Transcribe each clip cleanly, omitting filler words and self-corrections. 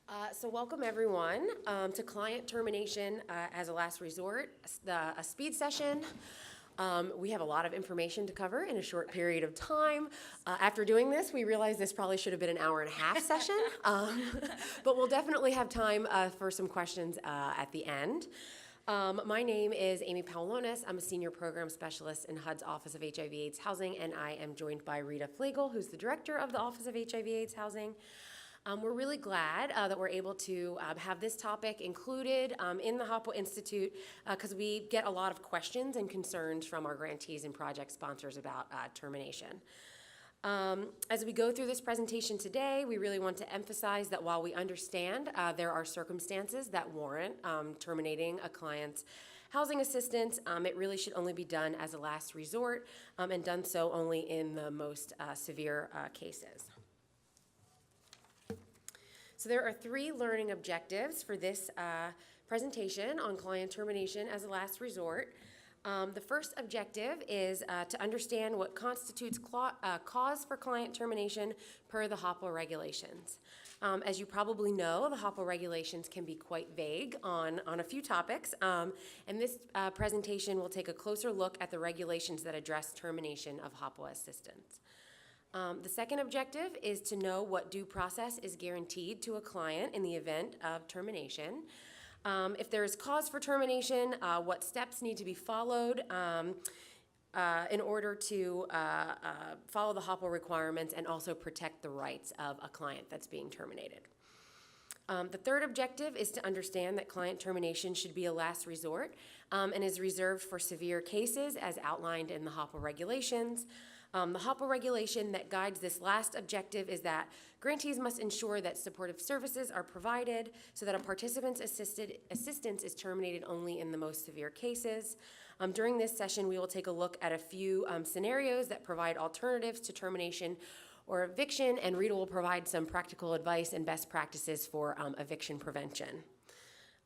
So welcome everyone to client termination as a last resort, a speed session. We have a lot of information to cover in a short period of time. After doing this, we realized this probably should have been an hour and a half session, but we'll definitely have time for some questions at the end. My name is Amy Palilonis. I'm a senior program specialist in HUD's Office of HIV/AIDS Housing, and I am joined by Rita Flegel, who's the director of the Office of HIV/AIDS Housing. We're really glad that we're able to have this topic included in the HOPWA Institute because we get a lot of questions and concerns from our grantees and project sponsors about termination. As we go through this presentation today, we really want to emphasize that while we understand there are circumstances that warrant terminating a client's housing assistance, it really should only be done as a last resort and done so only in the most severe cases. So there are 3 learning objectives for this presentation on client termination as a last resort. The first objective is to understand what constitutes cause for client termination per the HOPWA regulations. As you probably know, the HOPWA regulations can be quite vague on a few topics, and this presentation will take a closer look at the regulations that address termination of HOPWA assistance. The second objective is to know what due process is guaranteed to a client in the event of termination. If there is cause for termination, what steps need to be followed in order to follow the HOPWA requirements and also protect the rights of a client that's being terminated. The third objective is to understand that client termination should be a last resort and is reserved for severe cases as outlined in the HOPWA regulations. The HOPWA regulation that guides this last objective is that grantees must ensure that supportive services are provided so that a participant's assistance is terminated only in the most severe cases. During this session, we will take a look at a few scenarios that provide alternatives to termination or eviction, and Rita will provide some practical advice and best practices for eviction prevention.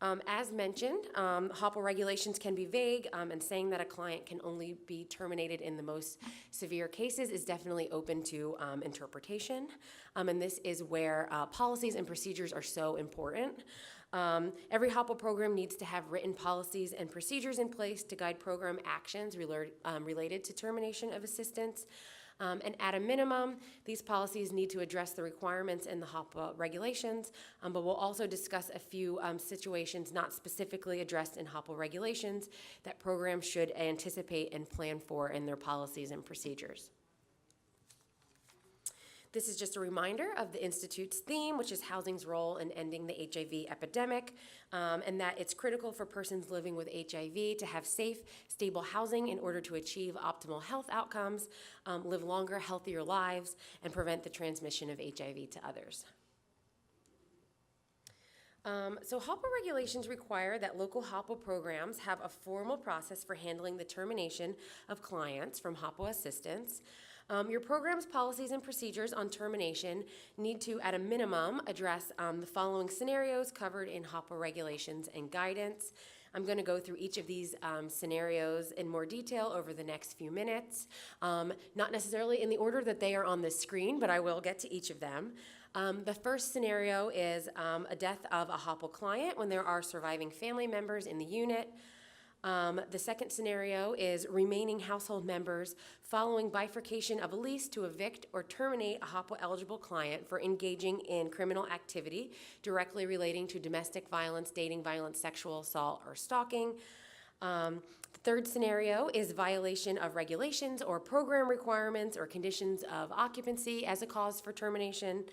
As mentioned, HOPWA regulations can be vague, and saying that a client can only be terminated in the most severe cases is definitely open to interpretation, and this is where policies and procedures are so important. Every HOPWA program needs to have written policies and procedures in place to guide program actions related to termination of assistance. And at a minimum, these policies need to address the requirements in the HOPWA regulations, but we'll also discuss a few situations not specifically addressed in HOPWA regulations that programs should anticipate and plan for in their policies and procedures. This is just a reminder of the Institute's theme, which is housing's role in ending the HIV epidemic, and that it's critical for persons living with HIV to have safe, stable housing in order to achieve optimal health outcomes, live longer, healthier lives, and prevent the transmission of HIV to others. So HOPWA regulations require that local HOPWA programs have a formal process for handling the termination of clients from HOPWA assistance. Your program's policies and procedures on termination need to, at a minimum, address the following scenarios covered in HOPWA regulations and guidance. I'm going to go through each of these scenarios in more detail over the next few minutes, not necessarily in the order that they are on the screen, but I will get to each of them. The first scenario is a death of a HOPWA client when there are surviving family members in the unit. The second scenario is remaining household members following bifurcation of a lease to evict or terminate a HOPWA-eligible client for engaging in criminal activity directly relating to domestic violence, dating violence, sexual assault, or stalking. The third scenario is violation of regulations or program requirements or conditions of occupancy as a cause for termination.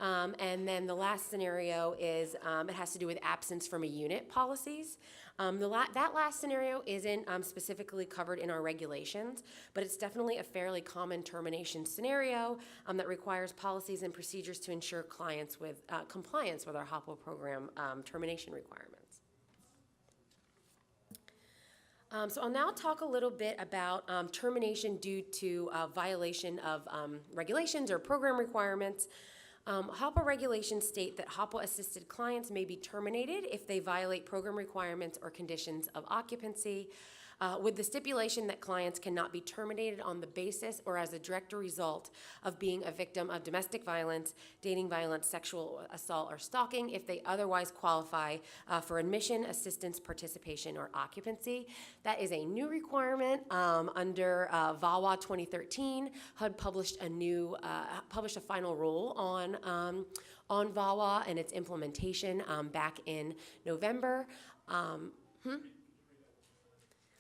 And then the last scenario is it has to do with absence from a unit policies. That last scenario isn't specifically covered in our regulations, but it's definitely a fairly common termination scenario that requires policies and procedures to ensure clients with compliance with our HOPWA program termination requirements. So I'll now talk a little bit about termination due to violation of regulations or program requirements. HOPWA regulations state that HOPWA-assisted clients may be terminated if they violate program requirements or conditions of occupancy. with the stipulation that clients cannot be terminated on the basis or as a direct result of being a victim of domestic violence, dating violence, sexual assault, or stalking if they otherwise qualify for admission, assistance, participation, or occupancy. That is a new requirement under VAWA 2013. HUD published a final rule on VAWA and its implementation back in November.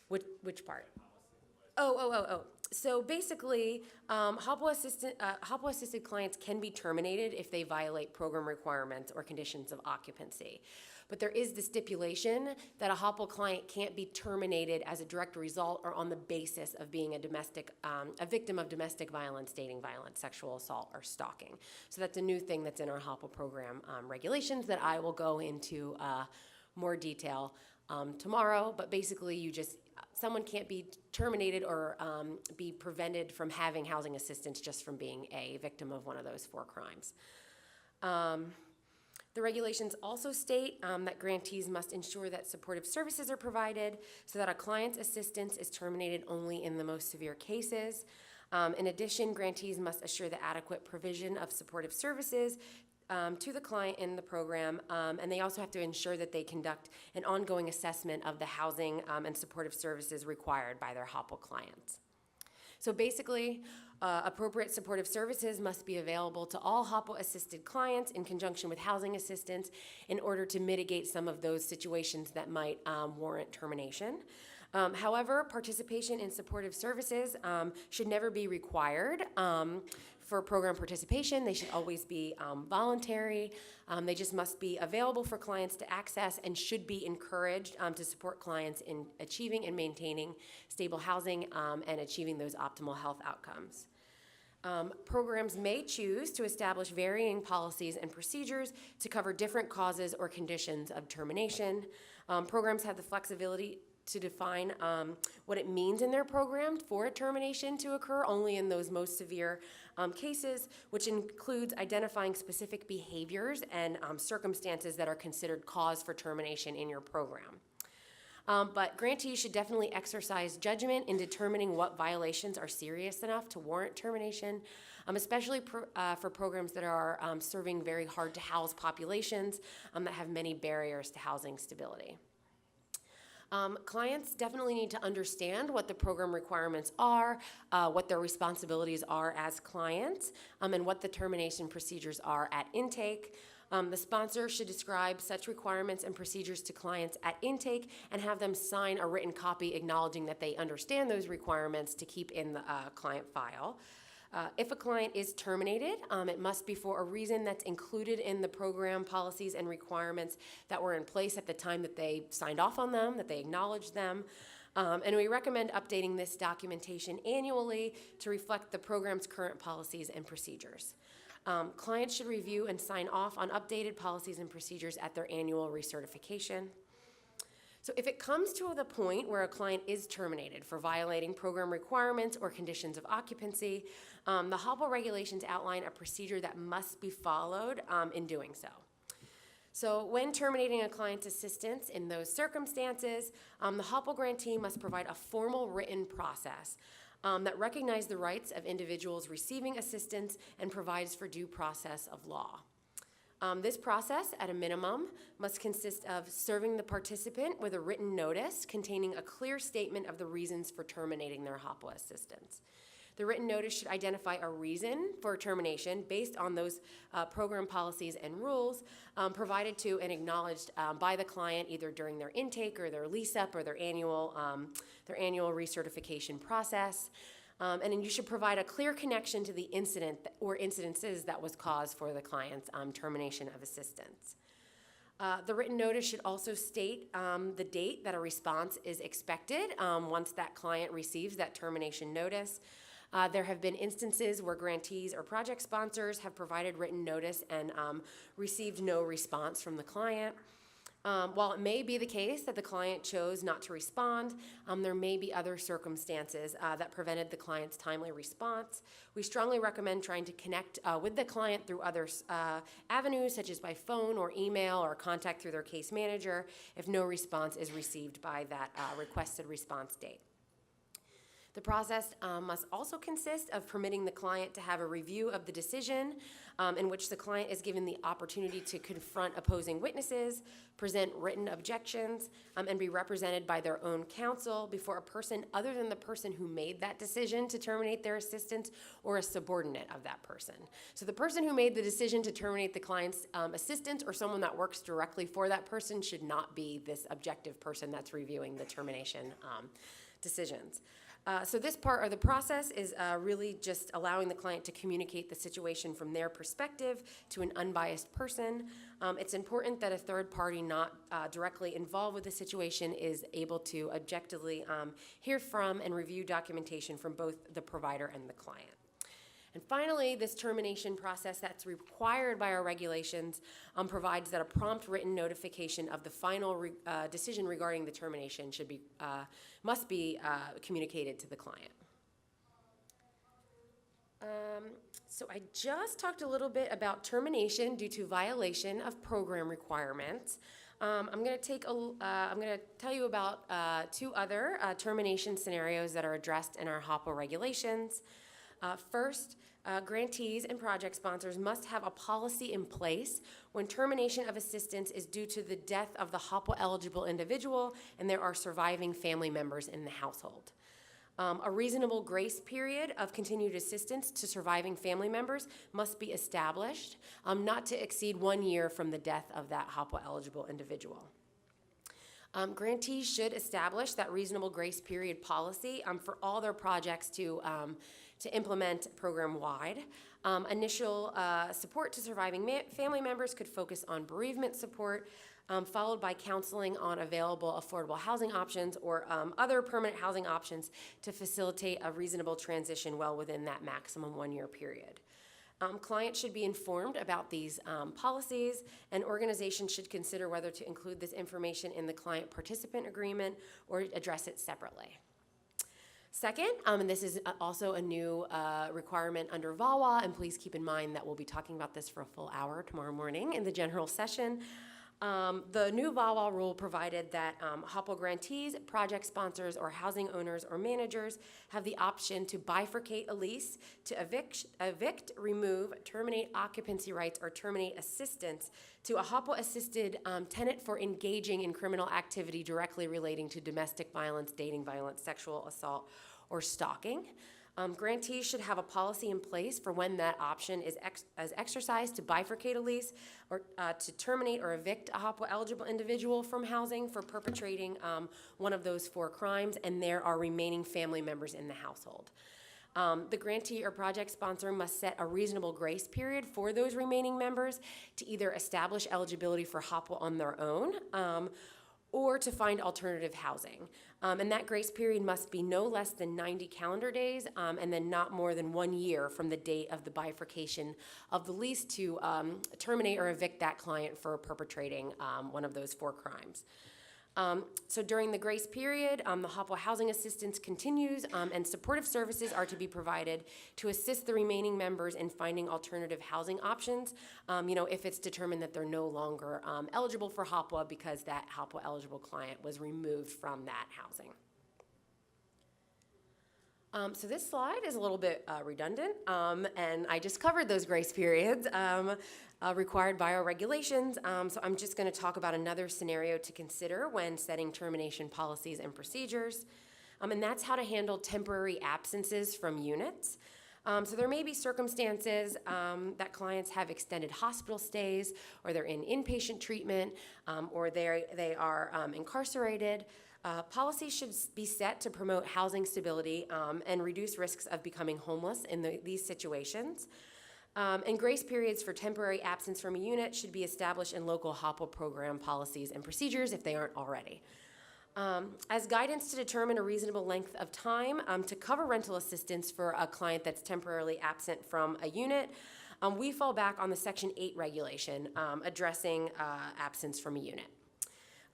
Which part? Oh. So basically, HOPWA-assisted clients can be terminated if they violate program requirements or conditions of occupancy. But there is the stipulation that a HOPWA client can't be terminated as a direct result or on the basis of being a victim of domestic violence, dating violence, sexual assault, or stalking. So that's a new thing that's in our HOPWA program regulations that I will go into more detail tomorrow. But basically, someone can't be terminated or be prevented from having housing assistance just from being a victim of one of those 4 crimes. The regulations also state that grantees must ensure that supportive services are provided so that a client's assistance is terminated only in the most severe cases. In addition, grantees must assure the adequate provision of supportive services to the client in the program, and they also have to ensure that they conduct an ongoing assessment of the housing and supportive services required by their HOPWA clients. So basically, appropriate supportive services must be available to all HOPWA-assisted clients in conjunction with housing assistance in order to mitigate some of those situations that might warrant termination. However, participation in supportive services should never be required for program participation. They should always be voluntary. They just must be available for clients to access and should be encouraged to support clients in achieving and maintaining stable housing and achieving those optimal health outcomes. Programs may choose to establish varying policies and procedures to cover different causes or conditions of termination. Programs have the flexibility to define what it means in their program for a termination to occur only in those most severe cases, which includes identifying specific behaviors and circumstances that are considered cause for termination in your program. But grantees should definitely exercise judgment in determining what violations are serious enough to warrant termination, especially for programs that are serving very hard-to-house populations that have many barriers to housing stability. Clients definitely need to understand what the program requirements are, what their responsibilities are as clients, and what the termination procedures are at intake. The sponsor should describe such requirements and procedures to clients at intake and have them sign a written copy acknowledging that they understand those requirements to keep in the client file. If a client is terminated, it must be for a reason that's included in the program policies and requirements that were in place at the time that they signed off on them, that they acknowledged them. And we recommend updating this documentation annually to reflect the program's current policies and procedures. Clients should review and sign off on updated policies and procedures at their annual recertification. So if it comes to the point where a client is terminated for violating program requirements or conditions of occupancy, the HOPWA regulations outline a procedure that must be followed in doing so. So when terminating a client's assistance in those circumstances, the HOPWA grantee must provide a formal written process that recognizes the rights of individuals receiving assistance and provides for due process of law. This process, at a minimum, must consist of serving the participant with a written notice containing a clear statement of the reasons for terminating their HOPWA assistance. The written notice should identify a reason for termination based on those program policies and rules provided to and acknowledged by the client either during their intake or their lease-up or their annual recertification process. And then you should provide a clear connection to the incident or incidences that was caused for the client's termination of assistance. The written notice should also state the date that a response is expected once that client receives that termination notice. There have been instances where grantees or project sponsors have provided written notice and received no response from the client. While it may be the case that the client chose not to respond, there may be other circumstances that prevented the client's timely response. We strongly recommend trying to connect with the client through other avenues, such as by phone or email or contact through their case manager if no response is received by that requested response date. The process must also consist of permitting the client to have a review of the decision in which the client is given the opportunity to confront opposing witnesses, present written objections, and be represented by their own counsel before a person other than the person who made that decision to terminate their assistance or a subordinate of that person. So the person who made the decision to terminate the client's assistant or someone that works directly for that person should not be this objective person that's reviewing the termination decisions. So this part of the process is really just allowing the client to communicate the situation from their perspective to an unbiased person. It's important that a third party not directly involved with the situation is able to objectively hear from and review documentation from both the provider and the client. And finally, this termination process that's required by our regulations provides that a prompt written notification of the final decision regarding the termination must be communicated to the client. So I just talked a little bit about termination due to violation of program requirements. I'm going to tell you about two other termination scenarios that are addressed in our HOPWA regulations. First, grantees and project sponsors must have a policy in place when termination of assistance is due to the death of the HOPWA-eligible individual and there are surviving family members in the household. A reasonable grace period of continued assistance to surviving family members must be established, not to exceed 1 year from the death of that HOPWA-eligible individual. Grantees should establish that reasonable grace period policy for all their projects to implement program-wide. Initial support to surviving family members could focus on bereavement support, followed by counseling on available affordable housing options or other permanent housing options to facilitate a reasonable transition well within that maximum 1 year period. Clients should be informed about these policies, and organizations should consider whether to include this information in the client participant agreement or address it separately. Second, and this is also a new requirement under VAWA, and please keep in mind that we'll be talking about this for a full hour tomorrow morning in the general session. The new VAWA rule provided that HOPWA grantees, project sponsors, or housing owners or managers have the option to bifurcate a lease, to evict, remove, terminate occupancy rights, or terminate assistance to a HOPWA-assisted tenant for engaging in criminal activity directly relating to domestic violence, dating violence, sexual assault, or stalking. Grantees should have a policy in place for when that option is exercised to bifurcate a lease or to terminate or evict a HOPWA-eligible individual from housing for perpetrating one of those 4 crimes, and there are remaining family members in the household. The grantee or project sponsor must set a reasonable grace period for those remaining members to either establish eligibility for HOPWA on their own or to find alternative housing. And that grace period must be no less than 90 calendar days and then not more than 1 year from the date of the bifurcation of the lease to terminate or evict that client for perpetrating one of those 4 crimes. So during the grace period, the HOPWA housing assistance continues and supportive services are to be provided to assist the remaining members in finding alternative housing options, if it's determined that they're no longer eligible for HOPWA because that HOPWA eligible client was removed from that housing. So this slide is a little bit redundant, and I just covered those grace periods required by our regulations, so I'm just going to talk about another scenario to consider when setting termination policies and procedures, and that's how to handle temporary absences from units. So there may be circumstances that clients have extended hospital stays, or they're in inpatient treatment, or they are incarcerated. Policies should be set to promote housing stability and reduce risks of becoming homeless in these situations. And grace periods for temporary absence from a unit should be established in local HOPWA program policies and procedures if they aren't already. As guidance to determine a reasonable length of time to cover rental assistance for a client that's temporarily absent from a unit, we fall back on the Section 8 regulation addressing absence from a unit.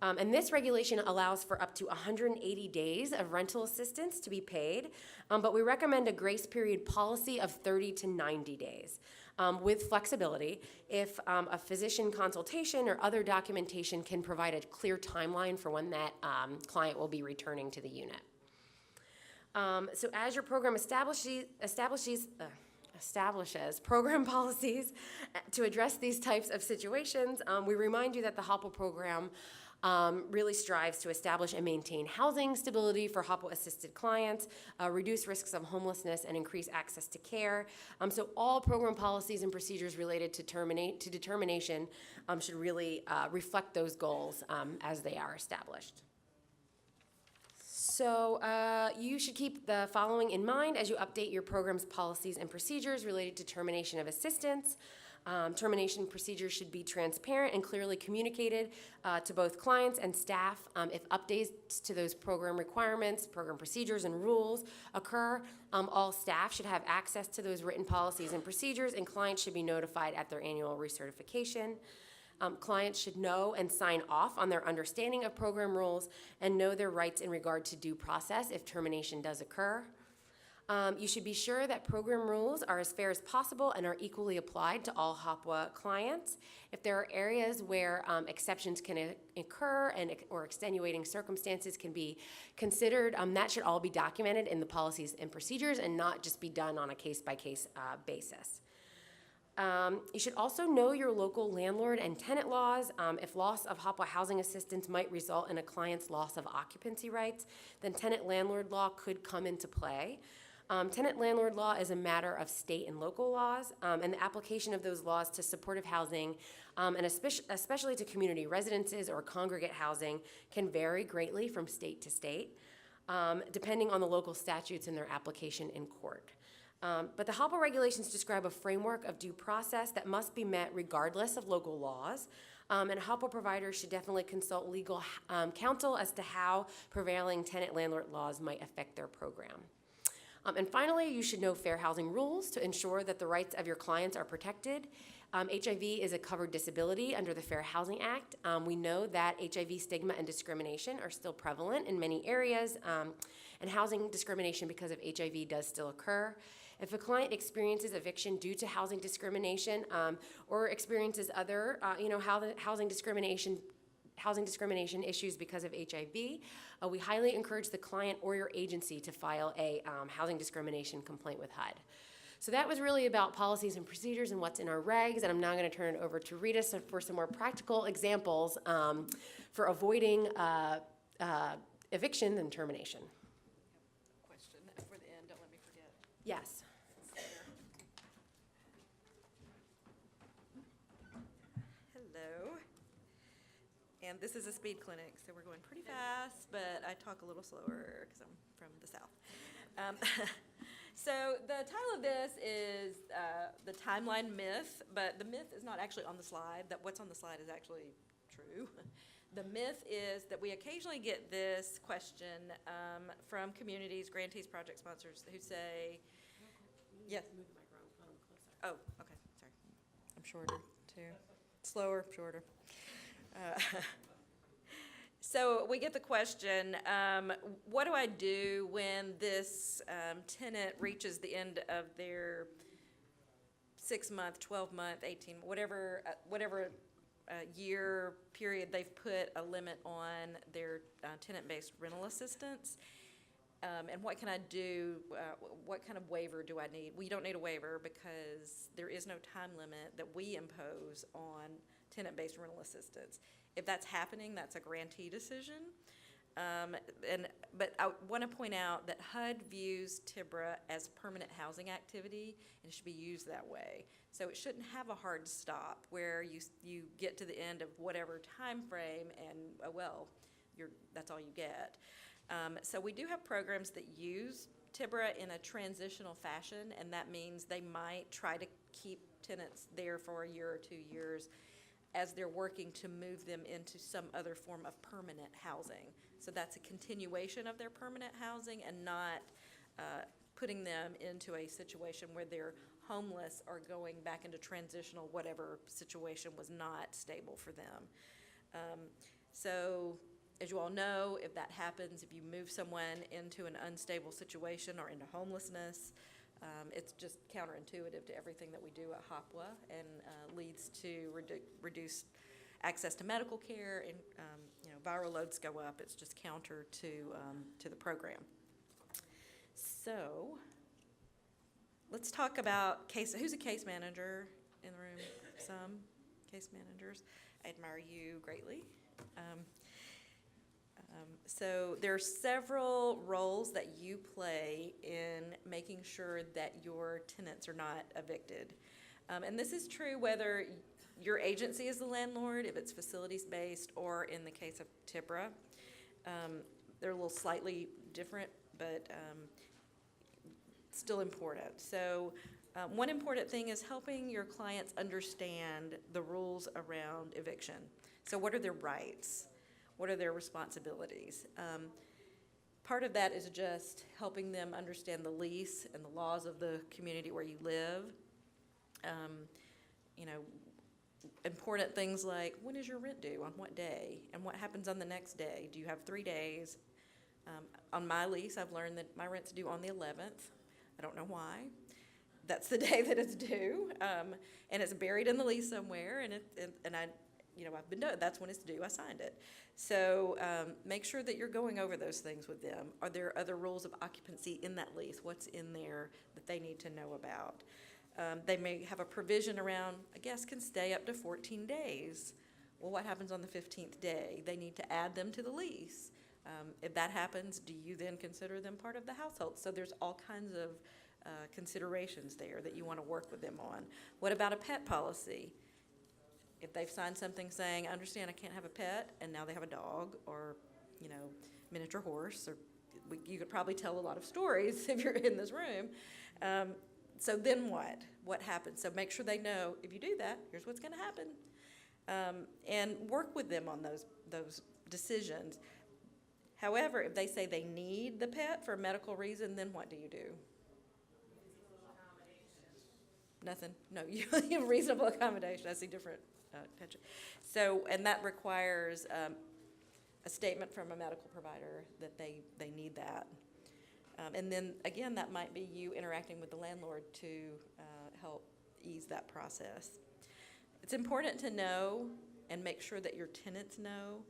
And this regulation allows for up to 180 days of rental assistance to be paid, but we recommend a grace period policy of 30 to 90 days with flexibility if a physician consultation or other documentation can provide a clear timeline for when that client will be returning to the unit. So as your program establishes program policies to address these types of situations, we remind you that the HOPWA program really strives to establish and maintain housing stability for HOPWA-assisted clients, reduce risks of homelessness, and increase access to care. So all program policies and procedures related to determination should really reflect those goals as they are established. So you should keep the following in mind as you update your program's policies and procedures related to termination of assistance. Termination procedures should be transparent and clearly communicated to both clients and staff. If updates to those program requirements, program procedures, and rules occur, all staff should have access to those written policies and procedures, and clients should be notified at their annual recertification. Clients should know and sign off on their understanding of program rules and know their rights in regard to due process if termination does occur. You should be sure that program rules are as fair as possible and are equally applied to all HOPWA clients. If there are areas where exceptions can occur or extenuating circumstances can be considered, that should all be documented in the policies and procedures and not just be done on a case-by-case basis. You should also know your local landlord and tenant laws. If loss of HOPWA housing assistance might result in a client's loss of occupancy rights, then tenant-landlord law could come into play. Tenant-landlord law is a matter of state and local laws, and the application of those laws to supportive housing, and especially to community residences or congregate housing, can vary greatly from state to state, depending on the local statutes and their application in court. But the HOPWA regulations describe a framework of due process that must be met regardless of local laws. And HOPWA providers should definitely consult legal counsel as to how prevailing tenant-landlord laws might affect their program. And finally, you should know fair housing rules to ensure that the rights of your clients are protected. HIV is a covered disability under the Fair Housing Act. We know that HIV stigma and discrimination are still prevalent in many areas, and housing discrimination because of HIV does still occur. If a client experiences eviction due to housing discrimination or experiences other, housing discrimination issues because of HIV, we highly encourage the client or your agency to file a housing discrimination complaint with HUD. So that was really about policies and procedures and what's in our regs, and I'm now going to turn it over to Rita for some more practical examples for avoiding eviction and termination. Question for the end, don't let me forget. Yes. Hello. And this is a speed clinic, so we're going pretty fast, but I talk a little slower because I'm from the South. So the title of this is the timeline myth, but the myth is not actually on the slide. That what's on the slide is actually true. The myth is that we occasionally get this question from communities, grantees, project sponsors who say, yes. Move the microphone closer. Oh, okay, sorry. I'm shorter too. Slower, shorter. So we get the question, what do I do when this tenant reaches the end of their 6-month, 12-month, 18, whatever year period they've put a limit on their tenant-based rental assistance? And what can I do? What kind of waiver do I need? We don't need a waiver because there is no time limit that we impose on tenant-based rental assistance. If that's happening, that's a grantee decision. But I want to point out that HUD views TBRA as permanent housing activity, and it should be used that way. So it shouldn't have a hard stop where you get to the end of whatever time frame and, that's all you get. So we do have programs that use TBRA in a transitional fashion, and that means they might try to keep tenants there for a year or 2 years as they're working to move them into some other form of permanent housing. So that's a continuation of their permanent housing and not putting them into a situation where they're homeless or going back into transitional, whatever situation was not stable for them. So, as you all know, if that happens, if you move someone into an unstable situation or into homelessness, it's just counterintuitive to everything that we do at HOPWA, and leads to reduced access to medical care, and viral loads go up. It's just counter to the program. So let's talk about who's a case manager in the room? Some case managers. I admire you greatly. So there are several roles that you play in making sure that your tenants are not evicted. And this is true whether your agency is the landlord, if it's facilities-based, or in the case of TBRA. They're a little slightly different, but still important. So one important thing is helping your clients understand the rules around eviction. So what are their rights? What are their responsibilities? Part of that is just helping them understand the lease and the laws of the community where you live. Important things like, when is your rent due, on what day, and what happens on the next day? Do you have 3 days? On my lease, I've learned that my rent's due on the 11th. I don't know why. That's the day that it's due, and it's buried in the lease somewhere, and I've been done. That's when it's due. I signed it. So make sure that you're going over those things with them. Are there other rules of occupancy in that lease? What's in there that they need to know about? They may have a provision around a guest can stay up to 14 days. Well, what happens on the 15th day? They need to add them to the lease. If that happens, do you then consider them part of the household? So there's all kinds of considerations there that you want to work with them on. What about a pet policy? If they've signed something saying, I understand I can't have a pet, and now they have a dog or, miniature horse, or you could probably tell a lot of stories if you're in this room. So then what? What happens? So make sure they know, if you do that, here's what's going to happen. And work with them on those decisions. However, if they say they need the pet for a medical reason, then what do you do? Nothing. No, you have reasonable accommodation. I see different. So, and that requires a statement from a medical provider that they need that. And then, again, that might be you interacting with the landlord to help ease that process. It's important to know and make sure that your tenants know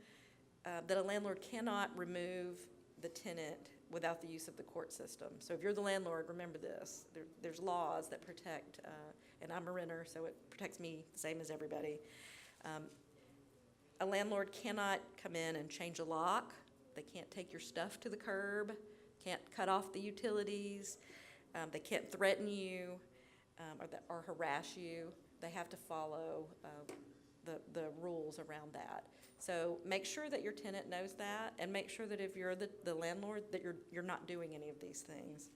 that a landlord cannot remove the tenant without the use of the court system. So if you're the landlord, remember this. There's laws that protect, and I'm a renter, so it protects me the same as everybody. A landlord cannot come in and change a lock. They can't take your stuff to the curb, can't cut off the utilities. They can't threaten you or harass you. They have to follow the rules around that. So make sure that your tenant knows that, and make sure that if you're the landlord that you're not doing any of these things.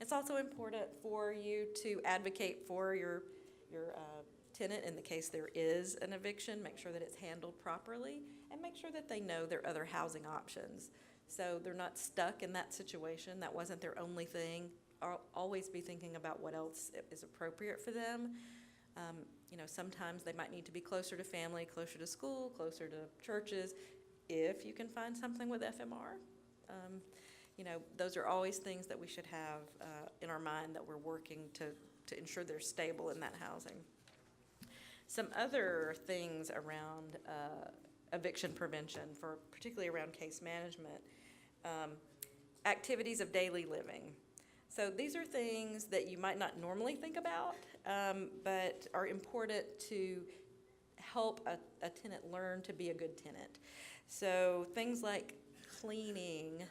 It's also important for you to advocate for your tenant in the case there is an eviction. Make sure that it's handled properly, and make sure that they know there are other housing options. So they're not stuck in that situation. That wasn't their only thing. Always be thinking about what else is appropriate for them. Sometimes they might need to be closer to family, closer to school, closer to churches, if you can find something with FMR. Those are always things that we should have in our mind that we're working to ensure they're stable in that housing. Some other things around eviction prevention, particularly around case management, activities of daily living. So these are things that you might not normally think about, but are important to help a tenant learn to be a good tenant. So things like cleaning,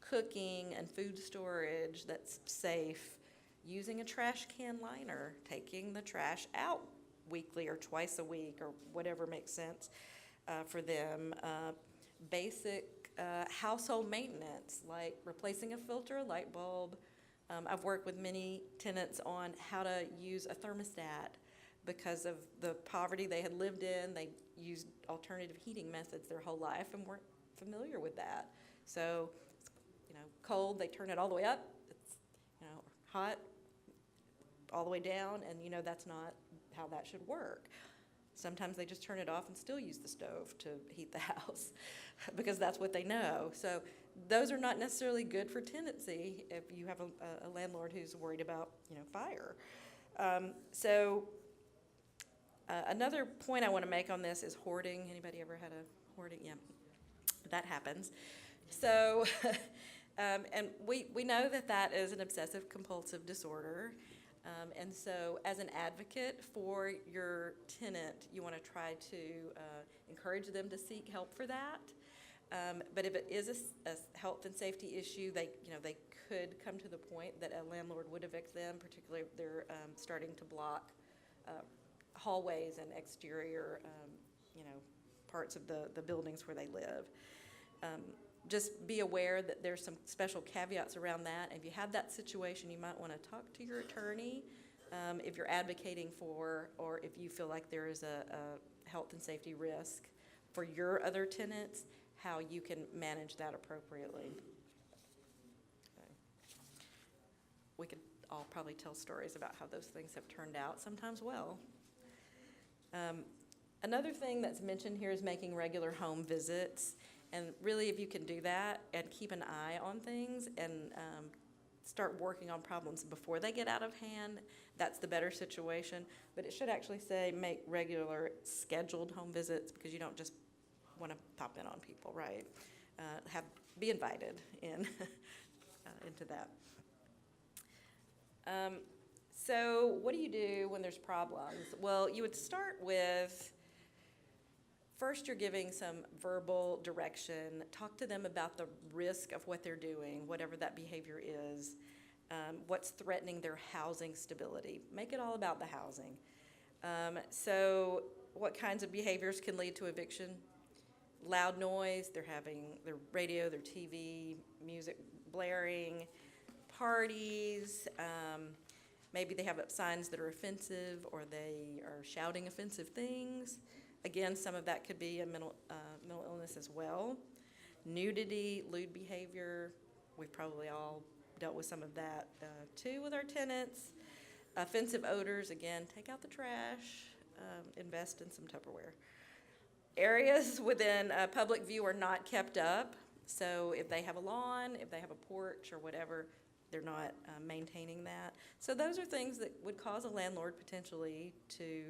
cooking, and food storage that's safe, using a trash can liner, taking the trash out weekly or twice a week or whatever makes sense for them. Basic household maintenance, like replacing a filter, a light bulb. I've worked with many tenants on how to use a thermostat because of the poverty they had lived in. They used alternative heating methods their whole life and weren't familiar with that. So, cold, they turn it all the way up. It's, hot all the way down, and that's not how that should work. Sometimes they just turn it off and still use the stove to heat the house because that's what they know. So those are not necessarily good for tenancy if you have a landlord who's worried about, fire. Another point I want to make on this is hoarding. Anybody ever had a hoarding? Yeah, that happens. So, and we know that is an obsessive compulsive disorder. And so as an advocate for your tenant, you want to try to encourage them to seek help for that. But if it is a health and safety issue, they could come to the point that a landlord would evict them, particularly if they're starting to block hallways and exterior, parts of the buildings where they live. Just be aware that there's some special caveats around that. If you have that situation, you might want to talk to your attorney if you're advocating for, or if you feel like there is a health and safety risk for your other tenants, how you can manage that appropriately. Okay. We could all probably tell stories about how those things have turned out, sometimes well. Another thing that's mentioned here is making regular home visits. And really, if you can do that and keep an eye on things and start working on problems before they get out of hand, that's the better situation. But it should actually say make regular scheduled home visits, because you don't just want to pop in on people, right? Be invited in into that. So what do you do when there's problems? Well, you would start with, first, you're giving some verbal direction. Talk to them about the risk of what they're doing, whatever that behavior is, what's threatening their housing stability. Make it all about the housing. So what kinds of behaviors can lead to eviction? Loud noise, they're having their radio, their TV, music blaring, parties, maybe they have up signs that are offensive, or they are shouting offensive things. Again, some of that could be a mental illness as well. Nudity, lewd behavior, we've probably all dealt with some of that too with our tenants. Offensive odors, again, take out the trash, invest in some Tupperware. Areas within public view are not kept up, so if they have a lawn, if they have a porch or whatever, they're not maintaining that. So those are things that would cause a landlord potentially to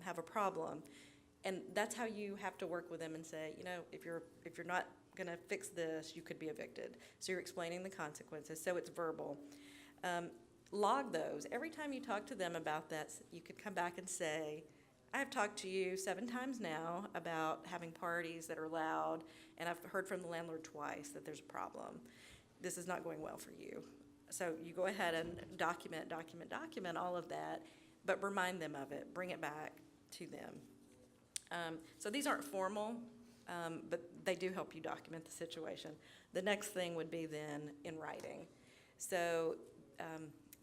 have a problem. And that's how you have to work with them and say, if you're not going to fix this, you could be evicted. So you're explaining the consequences. So it's verbal. Log those. Every time you talk to them about that, you could come back and say, I have talked to you 7 times now about having parties that are loud, and I've heard from the landlord twice that there's a problem. This is not going well for you. So you go ahead and document all of that, but remind them of it. Bring it back to them. So these aren't formal, but they do help you document the situation. The next thing would be then in writing. So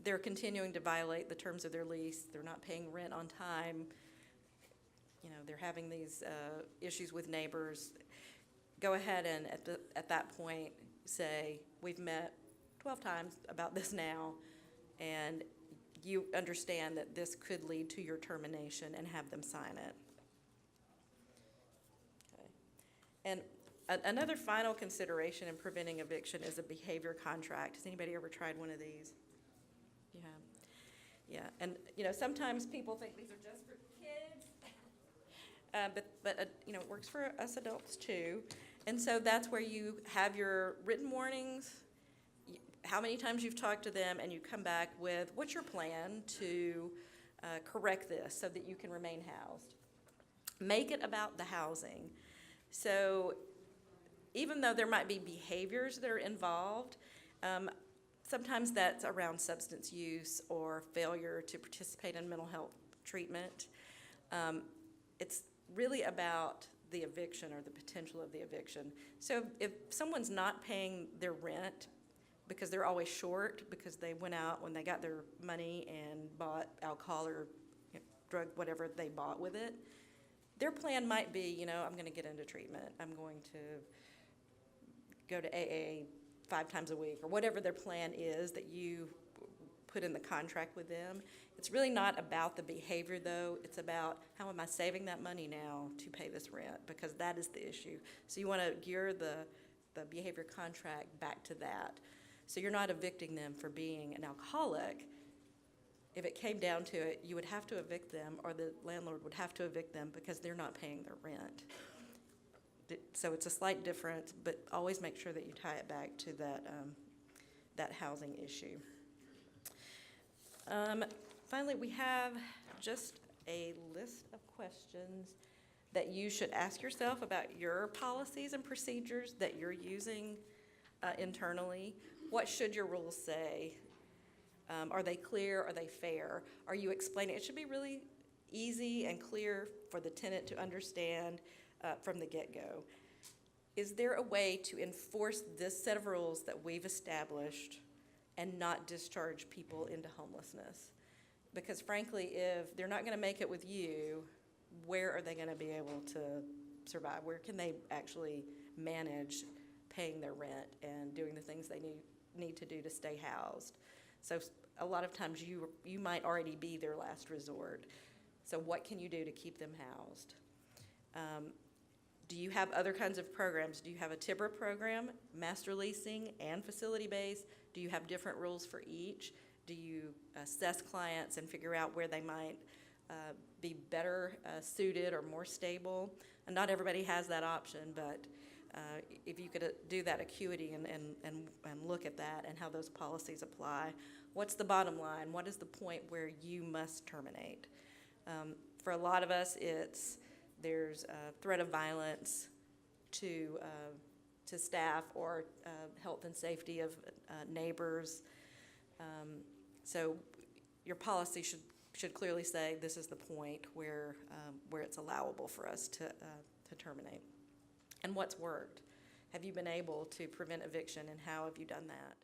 they're continuing to violate the terms of their lease. They're not paying rent on time. They're having these issues with neighbors. Go ahead and at that point say, we've met 12 times about this now, and you understand that this could lead to your termination, and have them sign it. And another final consideration in preventing eviction is a behavior contract. Has anybody ever tried one of these? You have? Yeah, and sometimes people think these are just for kids, but it works for us adults too. And so that's where you have your written warnings, how many times you've talked to them, and you come back with what's your plan to correct this so that you can remain housed. Make it about the housing. So even though there might be behaviors that are involved, sometimes that's around substance use or failure to participate in mental health treatment. It's really about the eviction or the potential of the eviction. So if someone's not paying their rent because they're always short because they went out when they got their money and bought alcohol or drug, whatever they bought with it, their plan might be, I'm going to get into treatment. I'm going to go to AA 5 times a week, or whatever their plan is that you put in the contract with them. It's really not about the behavior, though. It's about how am I saving that money now to pay this rent, because that is the issue. So you want to gear the behavior contract back to that. So you're not evicting them for being an alcoholic. If it came down to it, you would have to evict them, or the landlord would have to evict them because they're not paying their rent. So it's a slight difference, but always make sure that you tie it back to that housing issue. Finally, we have just a list of questions that you should ask yourself about your policies and procedures that you're using internally. What should your rules say? Are they clear? Are they fair? Are you explaining? It should be really easy and clear for the tenant to understand from the get-go. Is there a way to enforce this set of rules that we've established and not discharge people into homelessness? Because frankly, if they're not going to make it with you, where are they going to be able to survive? Where can they actually manage paying their rent and doing the things they need to do to stay housed? So a lot of times you might already be their last resort. So what can you do to keep them housed? Do you have other kinds of programs? Do you have a TBRA program, master leasing, and facility-based? Do you have different rules for each? Do you assess clients and figure out where they might be better suited or more stable? And not everybody has that option, but if you could do that acuity and look at that and how those policies apply, what's the bottom line? What is the point where you must terminate? For a lot of us, there's a threat of violence to staff or health and safety of neighbors. So your policy should clearly say this is the point where it's allowable for us to terminate. And what's worked? Have you been able to prevent eviction, and how have you done that?